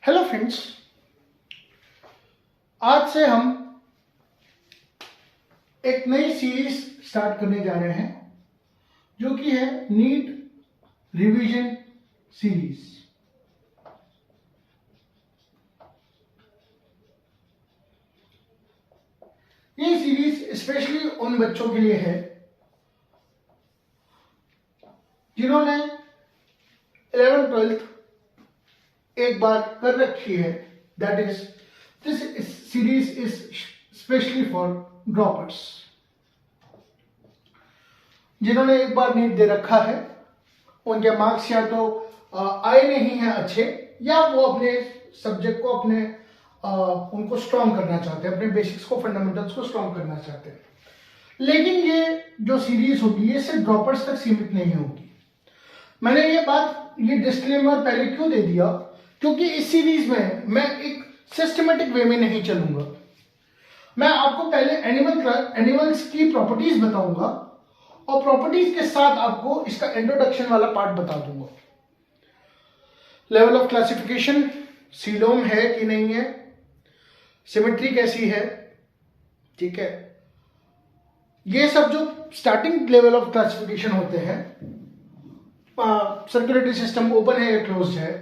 Hello friends, आज से हम एक नई सीरीज स्टार्ट करने जा रहे हैं जो कि है नीट रिवीजन सीरीज। ये सीरीज स्पेशली उन बच्चों के लिए है जिन्होंने 11th-12th एक बार कर रखी है। That is this series is specially for droppers. जिन्होंने एक बार नीट दे रखा है, उनके मार्क्स या तो आए नहीं हैं अच्छे, या वो अपने सब्जेक्ट को उनको स्ट्रॉन्ग करना चाहते हैं, अपने बेसिक्स को, फंडामेंटल्स को स्ट्रॉन्ग करना चाहते हैं। लेकिन ये जो सीरीज होगी ये सिर्फ ड्रॉपर्स तक सीमित नहीं होगी। मैंने ये डिस्क्लेमर पहले क्यों दे दिया, क्योंकि इस सीरीज में मैं एक सिस्टमेटिक वे में नहीं चलूंगा। मैं आपको पहले एनिमल्स की प्रॉपर्टीज बताऊंगा और प्रॉपर्टीज के साथ आपको इसका इंट्रोडक्शन वाला पार्ट बता दूंगा। लेवल ऑफ क्लासिफिकेशन, सीलोम है कि नहीं है, सिमेट्री कैसी है, ठीक है। ये सब जो स्टार्टिंग लेवल ऑफ क्लासिफिकेशन होते हैं, सर्कुलेटरी सिस्टम ओपन है या क्लोज्ड है,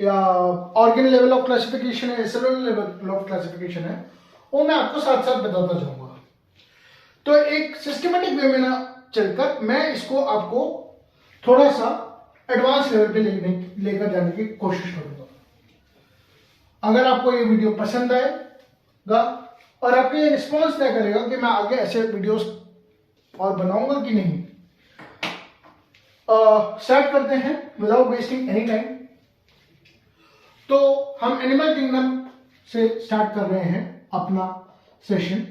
या ऑर्गन लेवल ऑफ क्लासिफिकेशन है, सेलुलर लेवल ऑफ क्लासिफिकेशन है, वो मैं आपको साथ साथ बताता जाऊंगा। तो एक सिस्टमेटिक वे में ना चलकर मैं इसको आपको थोड़ा सा एडवांस लेवल पे लेकर जाने की कोशिश करूंगा। अगर आपको ये वीडियो पसंद आएगा और आपके ये रिस्पॉन्स तय करेगा कि मैं आगे ऐसे वीडियोस और बनाऊंगा कि नहीं। स्टार्ट करते हैं विदाउट वेस्टिंग एनी टाइम। तो हम एनिमल किंगडम से स्टार्ट कर रहे हैं अपना सेशन,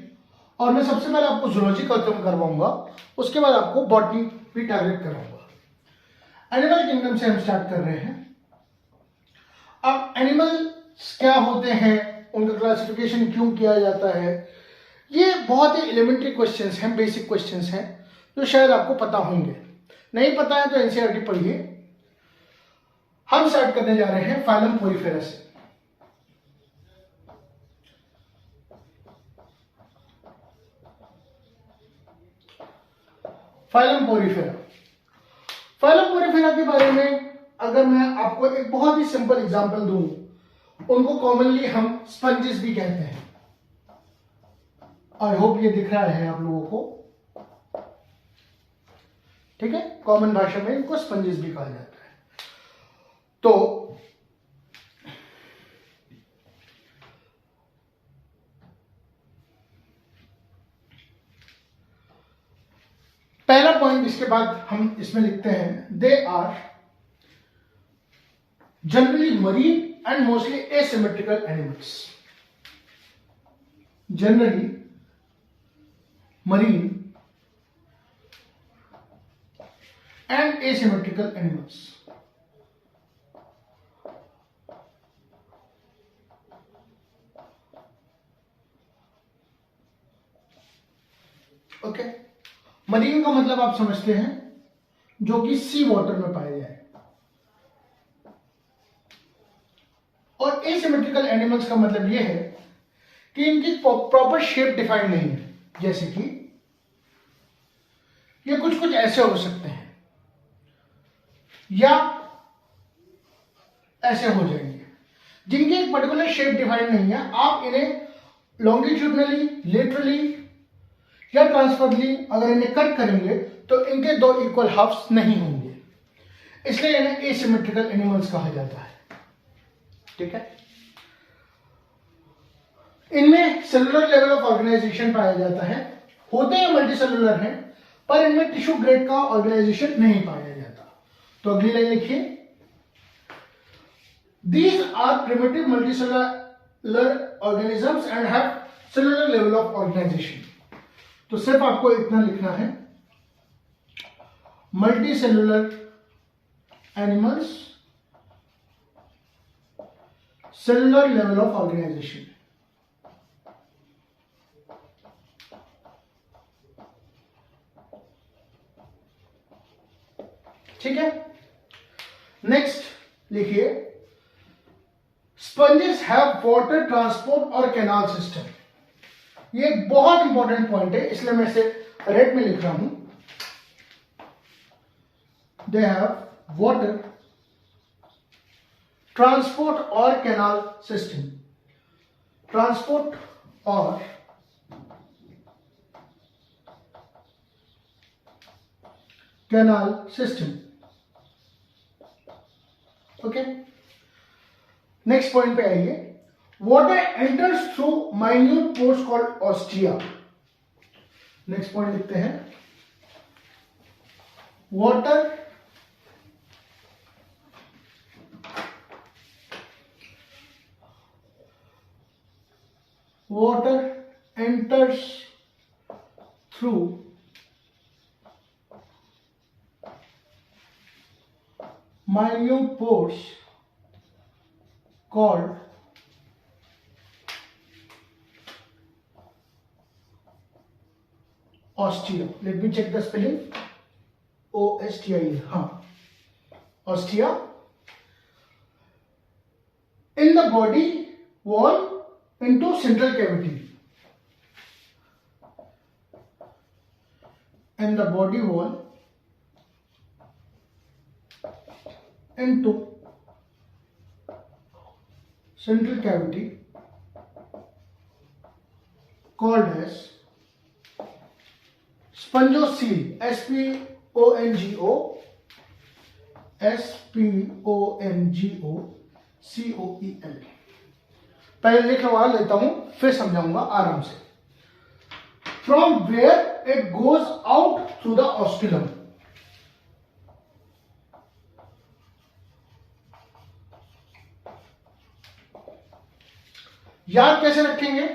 और मैं सबसे पहले आपको जूलॉजी खत्म करवाऊंगा, उसके बाद आपको बॉटनी भी टारगेट कराऊंगा। एनिमल किंगडम से हम स्टार्ट कर रहे हैं। अब एनिमल्स क्या होते हैं, उनका क्लासिफिकेशन क्यों किया जाता है, ये बहुत ही एलिमेंट्री क्वेश्चंस हैं, बेसिक क्वेश्चंस हैं जो शायद आपको पता होंगे। नहीं पता है तो एनसीईआरटी पढ़िए। हम स्टार्ट करने जा रहे हैं फाइलम पोरीफेरा से। फाइलम पोरीफेरा के बारे में अगर मैं आपको एक बहुत ही सिंपल एग्जांपल दूं, उनको कॉमनली हम स्पंजेस भी कहते हैं। आई होप ये दिख रहा है आप लोगों को, ठीक है। कॉमन भाषा में इनको स्पंजेस भी कहा जाता है। तो पहला पॉइंट, इसके बाद हम इसमें लिखते हैं they are generally marine and mostly asymmetrical animals. Generally marine and asymmetrical animals. Okay, marine का मतलब आप समझते हैं जो कि सी वाटर में पाए जाए, और एसिमेट्रिकल एनिमल्स का मतलब यह है कि इनकी प्रॉपर शेप डिफाइंड नहीं है। जैसे कि ये कुछ कुछ ऐसे हो सकते हैं या ऐसे हो जाएंगे, जिनकी एक पर्टिकुलर शेप डिफाइंड नहीं है। आप इन्हें लॉन्गिट्यूडनली, लेटरली या ट्रांसफरली अगर इन्हें कट करेंगे तो इनके दो इक्वल हाफ्स नहीं होंगे, इसलिए इन्हें एसिमेट्रिकल एनिमल्स कहा जाता है, ठीक है। इनमें सेलुलर लेवल ऑफ ऑर्गेनाइजेशन पाया जाता है, होते हैं मल्टी सेलुलर हैं, पर इनमें टिश्यू ग्रेड का ऑर्गेनाइजेशन नहीं पाया जाता। तो अगली लाइन लिखिए, these are primitive multicellular organisms and have cellular level of organization. तो सिर्फ आपको इतना लिखना है, multicellular animals, cellular level of organization. ठीक है। नेक्स्ट लिखिए, स्पंजेस हैव वाटर ट्रांसपोर्ट और कैनाल सिस्टम। ये बहुत इंपॉर्टेंट पॉइंट है, इसलिए मैं इसे रेड में लिख रहा हूं। दे हैव वाटर ट्रांसपोर्ट और कैनाल सिस्टम। ट्रांसपोर्ट और canal system. Okay, next point पे आइए। Water enters through minute pores called ostia. Next point लिखते हैं। Water enters through minute pores called ostia. Let me check the spelling. O-S-T-I-A. हाँ, ostia. In the body wall into central cavity. In the body wall into central cavity called as spongocele. S-P-O-N-G-O S-P-O-N-G-O-C-O-E-L. पहले लिखवा लेता हूं, फिर समझाऊंगा आराम से। From where it goes out through the osculum. याद कैसे रखेंगे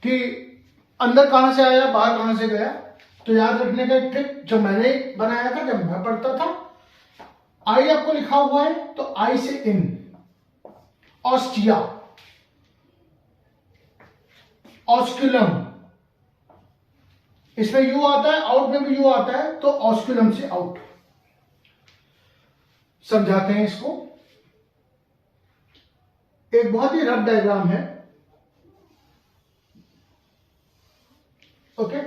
कि अंदर कहां से आया, बाहर कहां से गया? तो याद रखने का एक ट्रिक जो मैंने बनाया था जब मैं पढ़ता था, आई आपको लिखा हुआ है तो आई से इन, ऑस्टिया, ऑस्कुलम, इसमें यू आता है, आउट में भी यू आता है, तो ऑस्कुलम से आउट। समझाते हैं इसको। एक बहुत ही रफ डायग्राम है। ओके,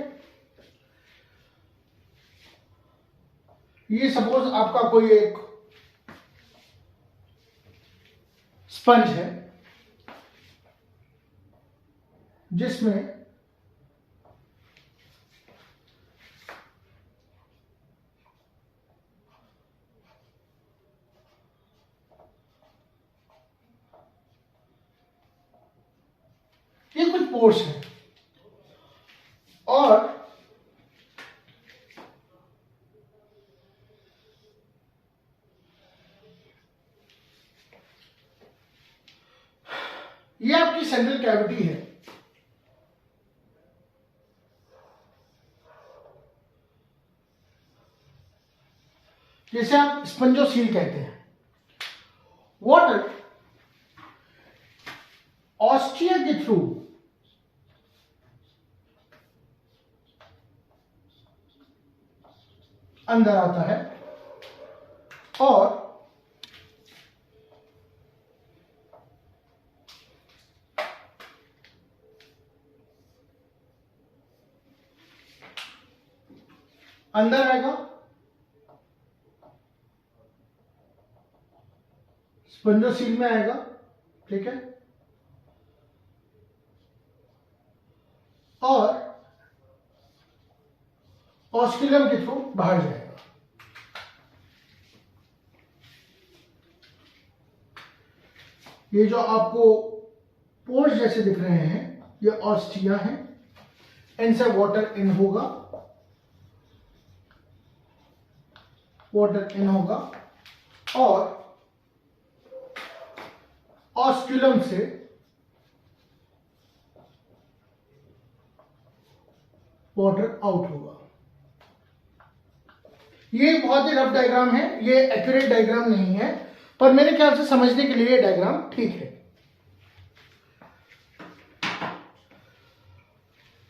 ये सपोज आपका कोई एक स्पंज है जिसमें ये कुछ पोर्स है और ये आपकी सेंट्रल कैविटी है। जिसे आप स्पंजोसील कहते हैं। वाटर ऑस्टिया के थ्रू अंदर आता है और अंदर आएगा, स्पंजोसील में आएगा, ठीक है, और ऑस्कुलम के थ्रू बाहर जाएगा। ये जो आपको पोर्स जैसे दिख रहे हैं ये ऑस्टिया है, इनसे वाटर इन होगा, वाटर इन होगा और ऑस्कुलम से वाटर आउट होगा। ये बहुत ही रफ डायग्राम है, ये एक्यूरेट डायग्राम नहीं है, पर मेरे ख्याल से समझने के लिए ये डायग्राम ठीक है।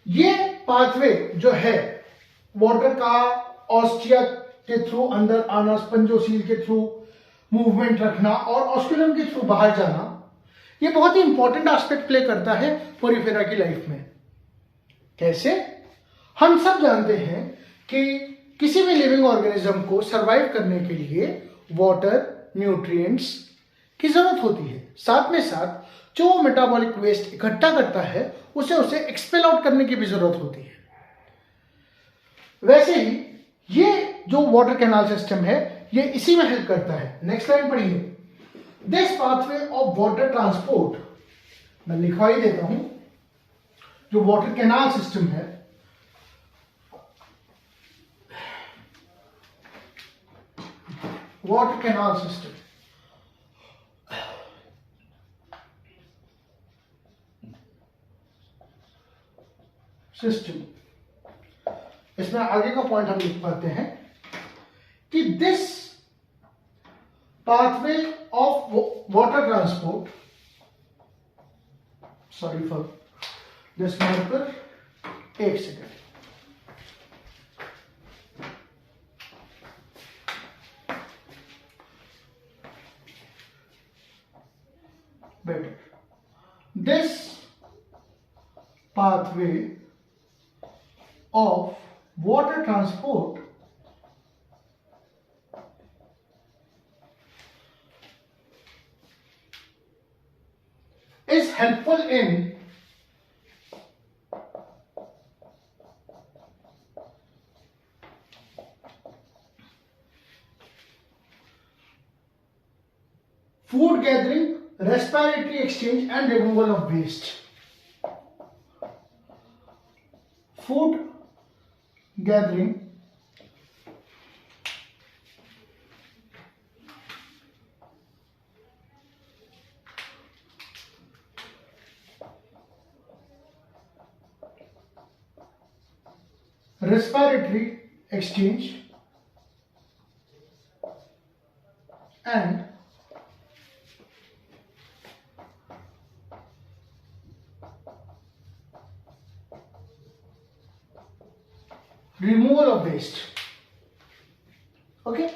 ये पाथवे जो है वाटर का ऑस्टिया के थ्रू अंदर आना, स्पंजोसील के थ्रू मूवमेंट रखना और ऑस्कुलम के थ्रू बाहर जाना, ये बहुत ही इंपॉर्टेंट एस्पेक्ट प्ले करता है पोरिफेरा की लाइफ में। कैसे? हम सब जानते हैं कि किसी भी लिविंग ऑर्गेनिज्म को सरवाइव करने के लिए वाटर, न्यूट्रिएंट्स की जरूरत होती है। साथ में साथ जो वो मेटाबॉलिक वेस्ट इकट्ठा करता है उसे एक्सपेल आउट करने की भी जरूरत होती है। वैसे ही ये जो वाटर कैनाल सिस्टम है ये इसी में हेल्प करता है। नेक्स्ट लाइन पढ़िए। This pathway of water transport, मैं लिखवा ही देता हूं, जो वाटर कैनाल सिस्टम है, वाटर कैनाल सिस्टम इसमें आगे का पॉइंट हम लिख पाते हैं कि this pathway of water transport, sorry for this marker, एक second, better. This pathway of water transport is helpful in food gathering, respiratory exchange and removal of waste. Food gathering, respiratory exchange and removal of waste. Okay,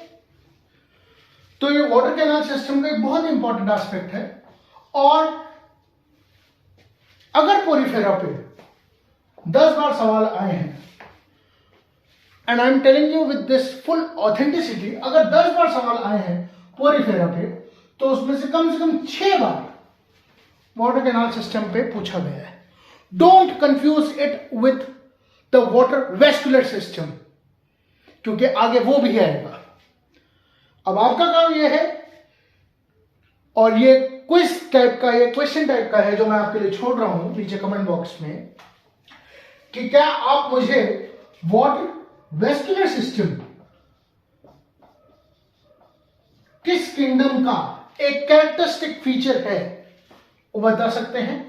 तो ये water canal system का एक बहुत important aspect है। और अगर Porifera पे 10 बार सवाल आए हैं, and I am telling you with this full authenticity, अगर 10 बार सवाल आए हैं पोरिफेरा पे, तो उसमें से कम 6 बार वाटर कैनाल सिस्टम पे पूछा गया है। Don't confuse it with the water vascular system, क्योंकि आगे वो भी आएगा। अब आपका काम ये है, और ये क्विज टाइप का, ये क्वेश्चन टाइप का है जो मैं आपके लिए छोड़ रहा हूं नीचे कमेंट बॉक्स में, कि क्या आप मुझे वाटर वेस्कुलर सिस्टम किस किंगडम का एक कैरेक्टरिस्टिक फीचर है वो बता सकते हैं।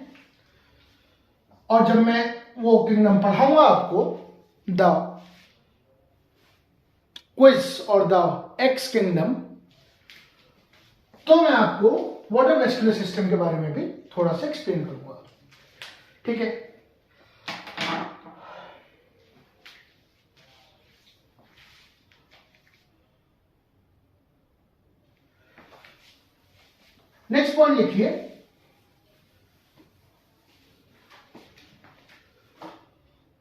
और जब मैं वो किंगडम पढ़ाऊंगा आपको, द क्विज और द एक्स किंगडम, तो मैं आपको वाटर वेस्कुलर सिस्टम के बारे में भी थोड़ा सा एक्सप्लेन करूंगा। ठीक है, नेक्स्ट पॉइंट लिखिए,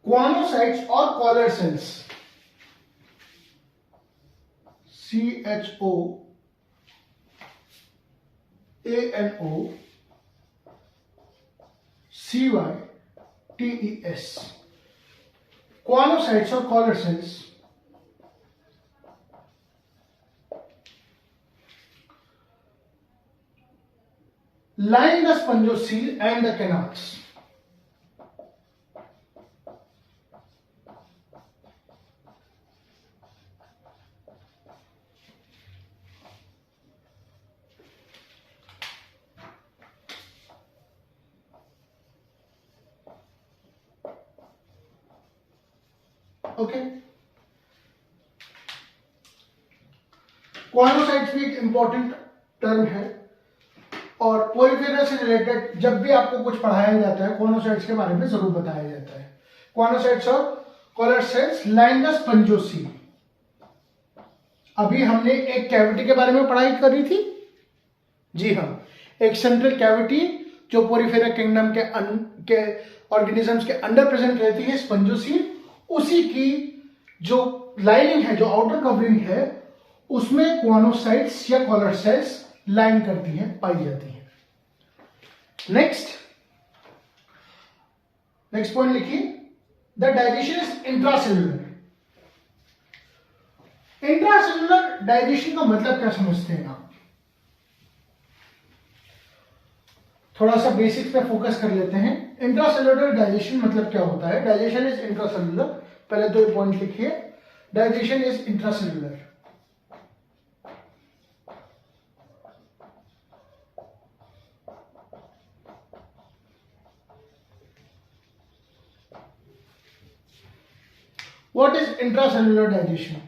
क्वानोसाइट्स और कॉलर सेल्स, CHOANOCYTES, क्वानोसाइट्स और collar sales line the spongocoel and the canals. Okay, क्वानोसाइट्स भी एक इंपॉर्टेंट टर्म है, और पोरिफेरा से रिलेटेड जब भी आपको कुछ पढ़ाया जाता है क्वानोसाइट्स के बारे में जरूर बताया जाता है। क्वानोसाइट्स और collar cells line the spongocoel. अभी हमने एक कैविटी के बारे में पढ़ाई करी थी। जी हाँ, एक सेंट्रल कैविटी जो पोरिफेरा किंगडम के ऑर्गेनिजम्स के अंडर प्रेजेंट रहती है, स्पंजोसील, उसी की जो लाइनिंग है, जो आउटर कवरिंग है, उसमें कॉनोसाइट्स या कॉलर सेल्स लाइन करती हैं, पाई जाती हैं। नेक्स्ट पॉइंट लिखिए, the digestion is intracellular. Intracellular digestion का मतलब क्या समझते हैं आप? थोड़ा सा बेसिक्स पे फोकस कर लेते हैं। इंट्रासेल्युलर डाइजेशन मतलब क्या होता है? डाइजेशन इज इंट्रासेल्युलर, पहले तो ये पॉइंट लिखिए, digestion is intracellular. What is intracellular digestion?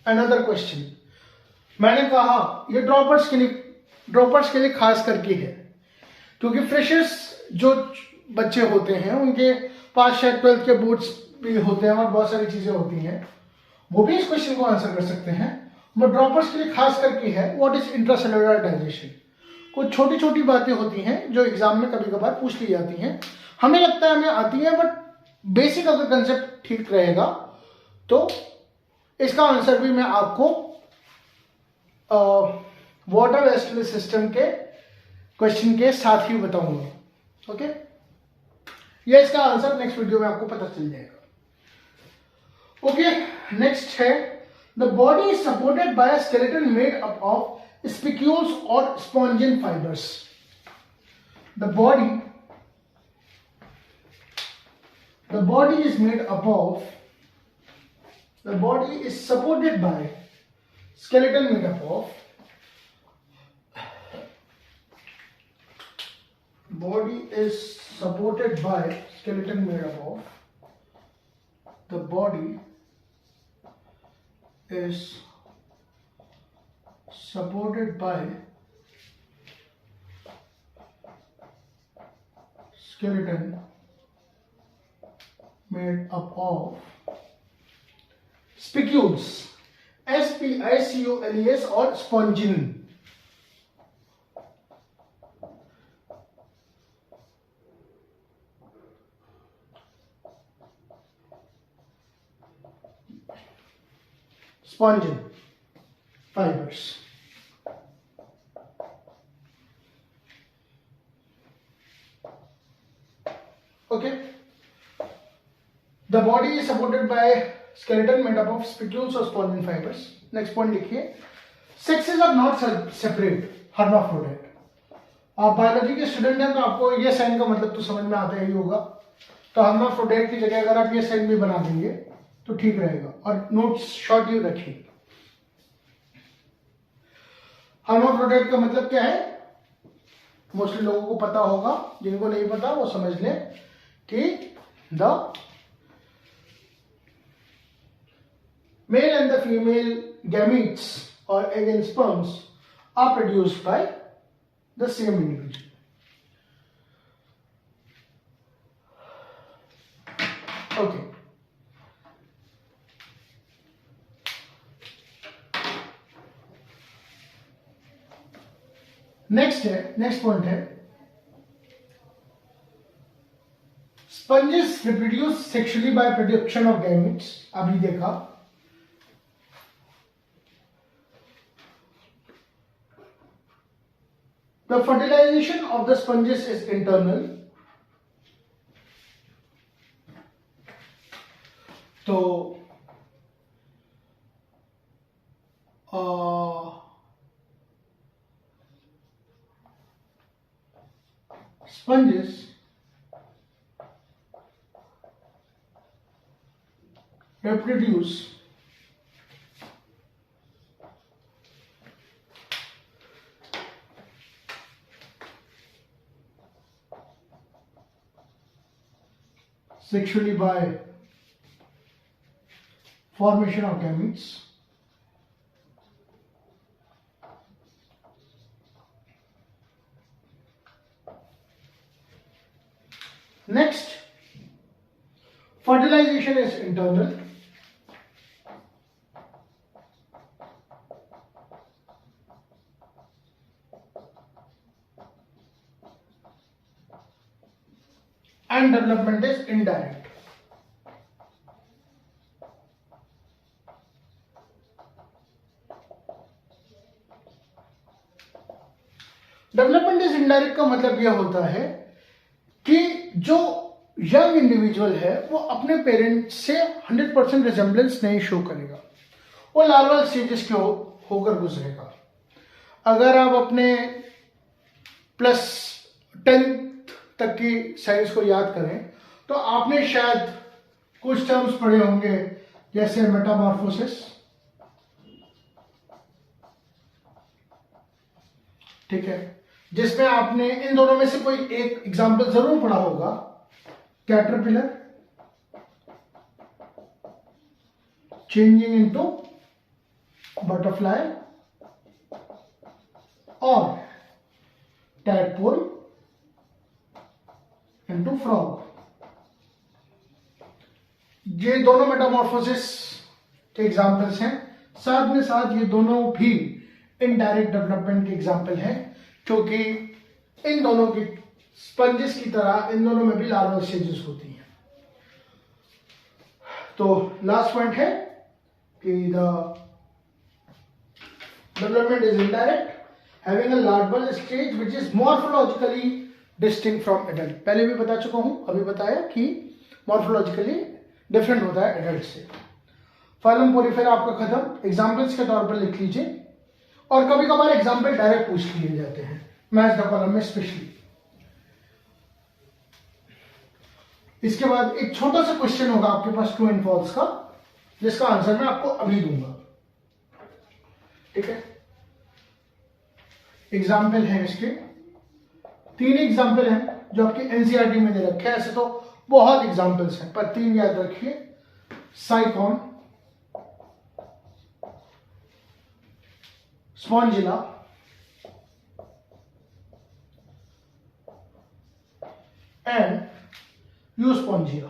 Another question. मैंने कहा ये ड्रॉपर्स के लिए खास करके है, क्योंकि फ्रेशर्स जो बच्चे होते हैं उनके पास शायद 12th के बोर्ड्स भी होते हैं और बहुत सारी चीजें होती हैं, वो भी इस क्वेश्चन को आंसर कर सकते हैं। बट ड्रॉपर्स के लिए खास करके है, व्हाट इज इंट्रासेल्युलर डाइजेशन। कुछ छोटी छोटी बातें होती हैं जो एग्जाम में कभी कभार पूछ ली जाती हैं, हमें लगता है हमें आती है, बट बेसिक अगर कंसेप्ट ठीक रहेगा तो इसका आंसर भी मैं आपको वाटर वेस्टुलर सिस्टम के क्वेश्चन के साथ ही बताऊंगा। ओके, ये इसका आंसर नेक्स्ट वीडियो में आपको पता चल जाएगा। ओके, नेक्स्ट है, the body is supported by a skeleton made up of spicules और spongin fibres. The body is made up of The body is supported by skeleton made up of body is supported by skeleton made up of the body is supported by skeleton made up of spicules, SPICULES और spongin. Spongin fibres. Okay, the body is supported bye skeleton made up of spicules or spongin fibers. Next point लिखिए, sexes are not separate, hermaphrodite. आप biology के student हैं तो आपको ये sign का मतलब तो समझ में आता ही होगा, तो hermaphrodite की जगह अगर आप ये साइन भी बना देंगे तो ठीक रहेगा, और नोट्स शॉर्ट ही रखिए। hermaphrodite का मतलब क्या है, मोस्टली लोगों को पता होगा, जिनको नहीं पता वो समझ लें कि the male and the female gametes or egg and sperms are produced by the same individual. Okay. Next point है, sponges reproduce sexually by production of gametes. अभी देखा, the fertilization of the sponges is internal. तो sponges reproduce sexually by formation of gametes. Next, fertilization is internal. and development is indirect. Development is indirect का मतलब यह होता है कि जो यंग इंडिविजुअल है वो अपने पेरेंट्स से 100% रिजेम्बलेंस नहीं शो करेगा, वो लार्वल स्टेजेस के होकर गुजरेगा। अगर आप अपने प्लस 10th तक की साइंस को याद करें तो आपने शायद कुछ टर्म्स पढ़े होंगे जैसे मेटामॉर्फोसिस, ठीक है, जिसमें आपने इन दोनों में से कोई एक एग्जाम्पल जरूर पढ़ा होगा, कैटरपिलर चेंजिंग इनटू बटरफ्लाई और टैडपोल इनटू फ्रॉग। ये दोनों मेटामॉर्फोसिस के एग्जाम्पल्स हैं, साथ में साथ ये दोनों भी इनडायरेक्ट डेवलपमेंट के एग्जाम्पल हैं, क्योंकि इन दोनों की स्पंजेस की तरह इन दोनों में भी लार्वल स्टेजेस होती हैं। तो लास्ट पॉइंट है कि the development is indirect having a larval stage which is morphologically distinct from adult. पहले भी बता चुका हूं, अभी बताया कि मॉर्फोलॉजिकली डिफरेंट होता है एडल्ट से। फाइलम पोरिफेरा आपका खत्म, एग्जाम्पल्स के तौर पर लिख लीजिए, और कभी कभार एग्जाम्पल डायरेक्ट पूछ लिए जाते हैं मैच द कॉलम में स्पेशली। इसके बाद एक छोटा सा क्वेश्चन होगा आपके पास ट्रू एंड फॉल्स का, जिसका आंसर मैं आपको अभी दूंगा, ठीक है। एग्जाम्पल है इसके 3 एग्जाम्पल हैं जो आपके एनसीईआरटी में दे रखे हैं। ऐसे तो बहुत एग्जाम्पल्स हैं पर 3 याद रखिए, साइकॉन, स्पॉन्जिला एंड यूस्पॉन्जिया।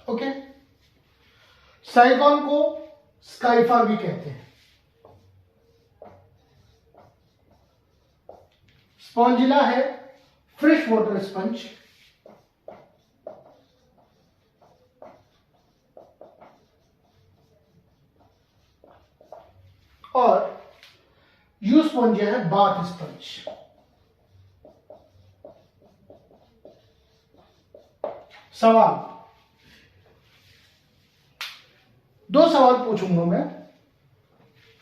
ओके, साइकॉन को स्काइफा भी कहते हैं, स्पॉन्जिला है फ्रेश वाटर स्पंज, और यूस्पॉन्जिया है बाथ स्पंज। सवाल, 2 सवाल पूछूंगा मैं,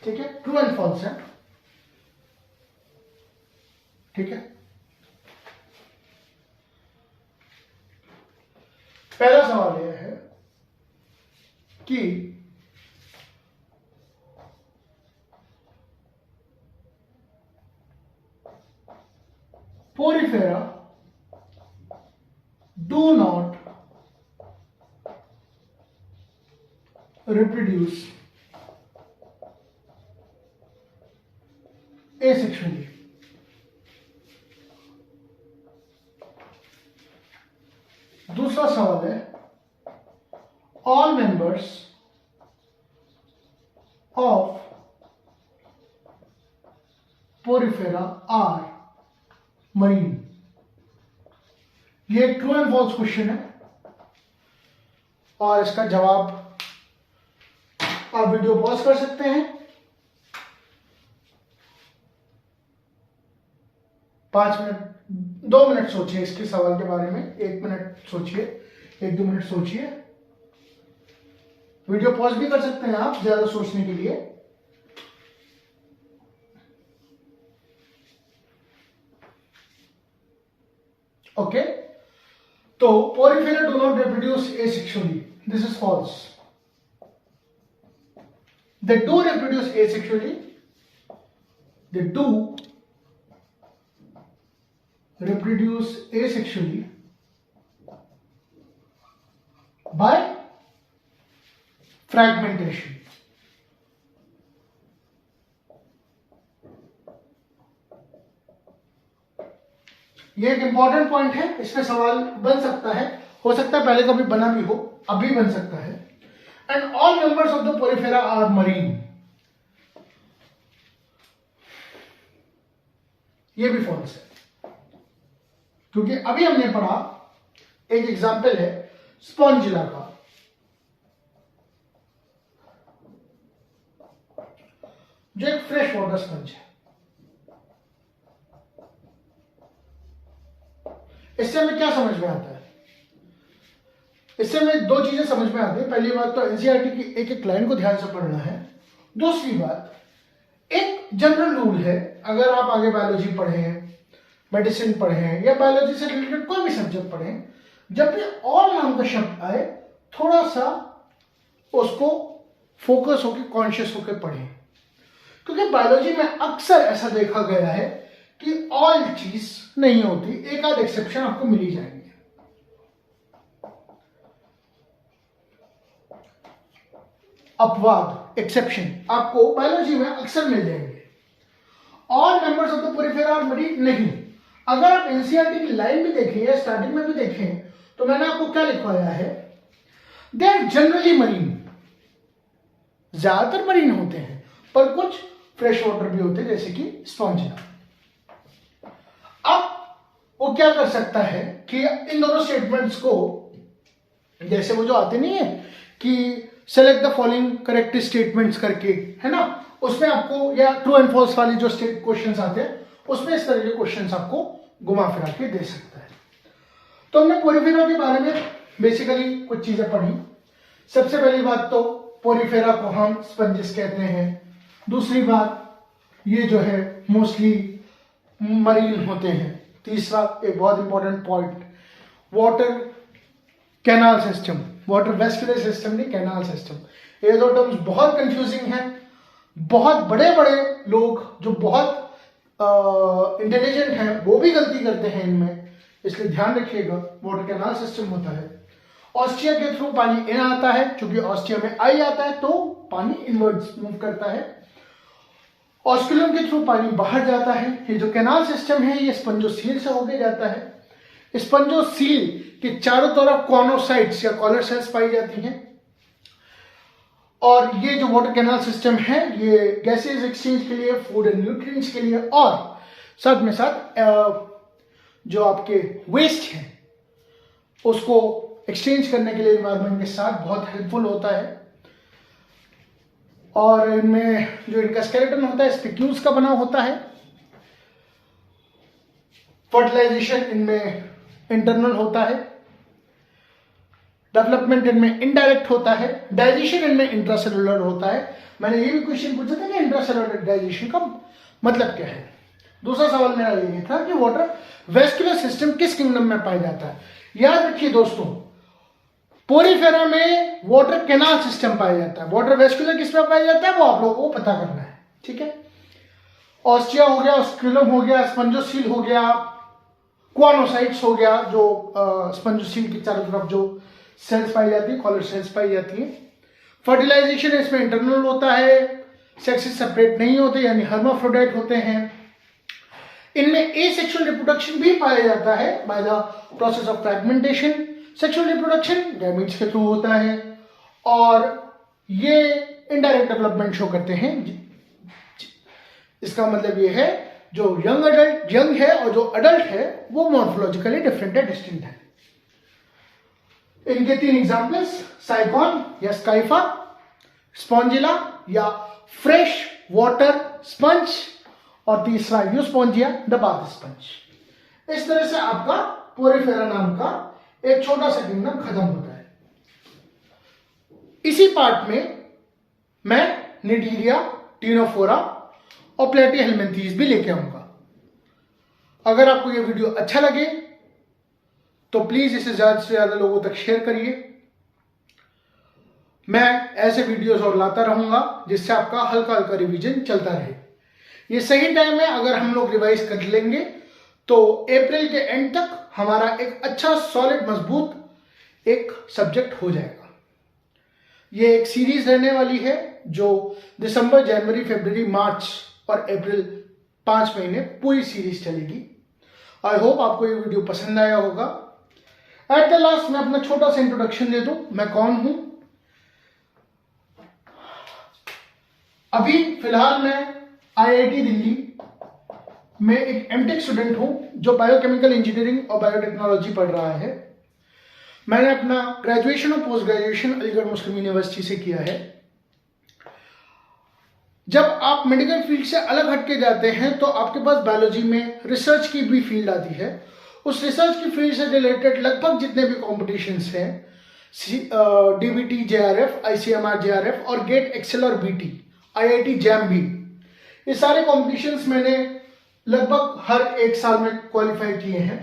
ठीक है, ट्रू एंड फॉल्स है, ठीक है। पहला सवाल यह है कि Porifera do not reproduce asexually. दूसरा सवाल है, all members of Porifera are marine. ये ट्रू एंड फॉल्स क्वेश्चन है, और इसका जवाब आप वीडियो पॉज कर सकते हैं, 5 मिनट 2 मिनट सोचिए इसके सवाल के बारे में, 1 मिनट सोचिए, 1-2 मिनट सोचिए, वीडियो पॉज भी कर सकते हैं आप ज्यादा सोचने के लिए। ओके, तो Porifera do not reproduce asexually, this is false. They do reproduce asexually, they do reproduce asexually by fragmentation. ये एक इंपॉर्टेंट पॉइंट है, इसमें सवाल बन सकता है, हो सकता है पहले कभी बना भी हो, अभी बन सकता है। And all members of the Porifera are marine. ये भी फॉल्स है, क्योंकि अभी हमने पढ़ा एक एग्जाम्पल है स्पॉन्जिला का, जो एक फ्रेश वाटर स्पंज है। इससे हमें क्या समझ में आता है? इससे हमें दो चीजें समझ में आती है। पहली बात तो एनसीईआरटी की एक एक लाइन को ध्यान से पढ़ना है। दूसरी बात, एक जनरल रूल है, अगर आप आगे बायोलॉजी पढ़ें, मेडिसिन पढ़ें या बायोलॉजी से रिलेटेड कोई भी सब्जेक्ट पढ़ें, जब भी ऑल नाम का शब्द आए थोड़ा सा उसको फोकस होकर कॉन्शियस होकर पढ़ें, क्योंकि बायोलॉजी में अक्सर ऐसा देखा गया है कि ऑल चीज नहीं होती, एक आध एक्सेप्शन आपको मिल ही जाएंगे। अपवाद, एक्सेप्शन आपको बायोलॉजी में अक्सर मिल जाएंगे। All members of the Porifera are marine नहीं। अगर आप एनसीईआरटी की लाइन भी देखें या स्टार्टिंग में भी देखें तो मैंने आपको क्या लिखवाया है, दे आर जनरली मरीन, ज्यादातर मरीन होते हैं, पर कुछ फ्रेश वाटर भी होते हैं जैसे कि स्पॉन्जिला। अब वो क्या कर सकता है कि इन दोनों स्टेटमेंट्स को, जैसे वो जो आते नहीं है कि select the following correct statements करके, है ना, उसमें आपको, या ट्रू एंड फॉल्स वाली जो क्वेश्चंस आते हैं उसमें इस तरह के क्वेश्चंस आपको घुमा फिरा के दे सकता है। तो हमने पोरिफेरा के बारे में बेसिकली कुछ चीजें पढ़ी। सबसे पहली बात तो पोरिफेरा को हम स्पंजेस कहते हैं। दूसरी बात, ये जो है मोस्टली मरीन होते हैं। तीसरा, एक बहुत important point, water canal system, water vascular system नहीं, कैनाल सिस्टम। ये दो टर्म्स बहुत कंफ्यूजिंग हैं। बहुत बड़े बड़े लोग जो बहुत इंटेलिजेंट हैं वो भी गलती करते हैं इनमें, इसलिए ध्यान रखिएगा। वाटर कैनाल सिस्टम होता है, ऑस्टिया के थ्रू पानी इन आता है, क्योंकि ऑस्टिया में आई आता है तो पानी इनवर्ड्स मूव करता है। ऑस्कुलम के थ्रू पानी बाहर जाता है। ये जो कैनाल सिस्टम है ये स्पंजोसील से होके जाता है। स्पंजोसील के चारों तरफ कॉनोसाइट्स या कॉलर सेल्स पाई जाती हैं। और ये जो वाटर कैनाल सिस्टम है ये गैसेज एक्सचेंज के लिए, फूड एंड न्यूट्रिएंट्स के लिए, और साथ में साथ जो आपके वेस्ट हैं उसको एक्सचेंज करने के लिए एनवायरनमेंट के साथ बहुत हेल्पफुल होता है। और इनमें जो इनका स्केलेटन होता है स्पिक्यूल्स का बना होता है। फर्टिलाइजेशन इनमें इंटरनल होता है, डेवलपमेंट इनमें इनडायरेक्ट होता है, डाइजेशन इनमें इंट्रासेलुलर होता है। मैंने ये भी क्वेश्चन पूछा था कि इंट्रासेलुलर डाइजेशन का मतलब क्या है। दूसरा सवाल मेरा ये था कि वाटर वेस्कुलर सिस्टम किस किंगडम में पाया जाता है। याद रखिए दोस्तों, पोरिफेरा में वाटर कैनाल सिस्टम पाया जाता है, वाटर वेस्कुलर किस में पाया जाता है वो आप लोगों को पता करना है, ठीक है। ऑस्टिया हो गया, ऑस्कुलम हो गया, स्पंजोसील हो गया, क्वानोसाइट्स हो गया, जो स्पंजोसील के चारों तरफ जो सेल्स पाई जाती है, कॉलर सेल्स पाई जाती है। फर्टिलाइजेशन इसमें इंटरनल होता है, सेक्सेस सेपरेट नहीं होते यानी हर्माफ्रोडाइट होते हैं। इनमें एसेक्सुअल रिप्रोडक्शन भी पाया जाता है by the process of fragmentation. Sexual reproduction gametes के थ्रू होता है और ये इनडायरेक्ट डेवलपमेंट शो करते हैं। इसका मतलब ये है जो यंग है और जो अडल्ट है वो मॉर्फोलॉजिकली डिफरेंट है, डिस्टिंक्ट है। इनके तीन एग्जांपल्स, साइकॉन या स्काइफा, स्पॉन्जिला या फ्रेश वाटर स्पंज, और तीसरा यूस्पोंजिया द बाथ स्पंज। इस तरह से आपका पोरिफेरा नाम का एक छोटा सा किंगडम खत्म होता है। इसी पार्ट में मैं निडीरिया, टीनोफोरा और प्लेटीहेल्मिन्थीज भी लेके आऊंगा। अगर आपको यह वीडियो अच्छा लगे तो प्लीज इसे ज्यादा से ज्यादा लोगों तक शेयर करिए। मैं ऐसे वीडियोस और लाता रहूंगा जिससे आपका हल्का हल्का रिवीजन चलता रहे। ये सही टाइम है, अगर हम लोग रिवाइज कर लेंगे तो अप्रैल के एंड तक हमारा एक अच्छा सॉलिड मजबूत एक सब्जेक्ट हो जाएगा। ये एक सीरीज रहने वाली है जो दिसंबर, जनवरी, फरवरी, मार्च और अप्रैल 5 महीने पूरी सीरीज चलेगी। आई होप आपको ये वीडियो पसंद आया होगा। एट द लास्ट मैं अपना छोटा सा इंट्रोडक्शन दे दूं, मैं कौन हूं। अभी फिलहाल मैं आईआईटी दिल्ली मैं एक एमटेक स्टूडेंट हूं जो बायोकेमिकल इंजीनियरिंग और बायोटेक्नोलॉजी पढ़ रहा है। मैंने अपना ग्रेजुएशन और पोस्ट ग्रेजुएशन अलीगढ़ मुस्लिम यूनिवर्सिटी से किया है। जब आप मेडिकल फील्ड से अलग हटके जाते हैं तो आपके पास बायोलॉजी में रिसर्च की भी फील्ड आती है। उस रिसर्च की फील्ड से रिलेटेड लगभग जितने भी कॉम्पिटिशन्स हैं, डीबीटी जेआरएफ, आईसीएमआर जेआरएफ और गेट एक्सेल और बीटी, आईआईटी जैम भी, ये सारे कॉम्पिटिशन्स मैंने लगभग हर एक साल में क्वालिफाई किए हैं।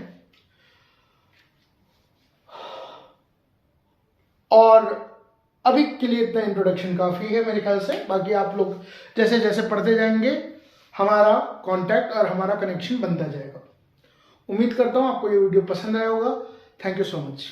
और अभी के लिए इतना इंट्रोडक्शन काफी है मेरे ख्याल से। बाकी आप लोग जैसे जैसे पढ़ते जाएंगे हमारा कांटेक्ट और हमारा कनेक्शन बनता जाएगा। उम्मीद करता हूं आपको ये वीडियो पसंद आया होगा। Thank you so much.